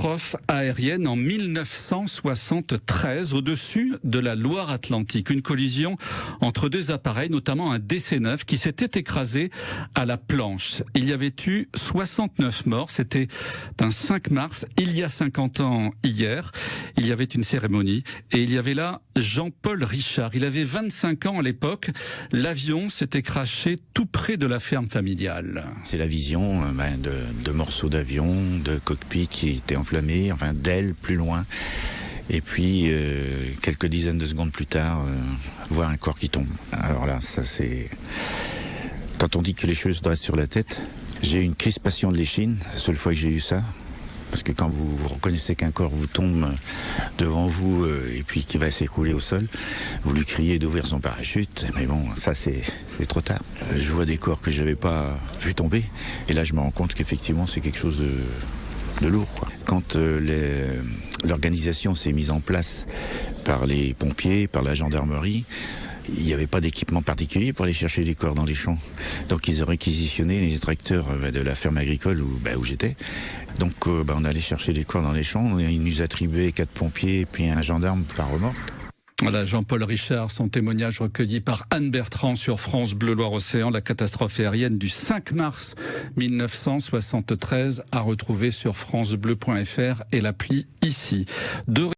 catastrophe aérienne en 1973 au-dessus de la Loire-Atlantique. Une collision entre deux appareils, notamment un DC-9 qui s'était écrasé à la planche. Il y avait eu 69 morts. C'était un 5 mars, il y a 50 ans hier. Il y avait une cérémonie et il y avait là Jean-Paul Richard. Il avait 25 ans à l'époque. L'avion s'était crashé tout près de la ferme familiale. C'est la vision de morceaux d'avion, de cockpit qui étaient enflammés, enfin d'ailes plus loin. Et puis, quelques dizaines de secondes plus tard, voir un corps qui tombe. Alors là, ça c'est... Quand on dit que les cheveux se dressent sur la tête, j'ai eu une crispation de l'échine, la seule fois que j'ai eu ça. Parce que quand vous reconnaissez qu'un corps vous tombe devant vous et puis qu'il va s'écrouler au sol, vous lui criez d'ouvrir son parachute. Mais bon, ça c'est trop tard. Je vois des corps que je n'avais pas vu tomber. Et là, je me rends compte qu'effectivement, c'est quelque chose de lourd, quoi. Quand l'organisation s'est mise en place par les pompiers, par la gendarmerie, il n'y avait pas d'équipement particulier pour aller chercher les corps dans les champs. Donc ils ont réquisitionné les tracteurs de la ferme agricole où j'étais. Donc on allait chercher les corps dans les champs. Ils nous attribuaient 4 pompiers et puis un gendarme par remorque. Voilà, Jean-Paul Richard, son témoignage recueilli par Anne Bertrand sur France Bleu Loire-Océan. La catastrophe aérienne du 5 mars 1973 à retrouver sur francebleu.fr et l'appli ici.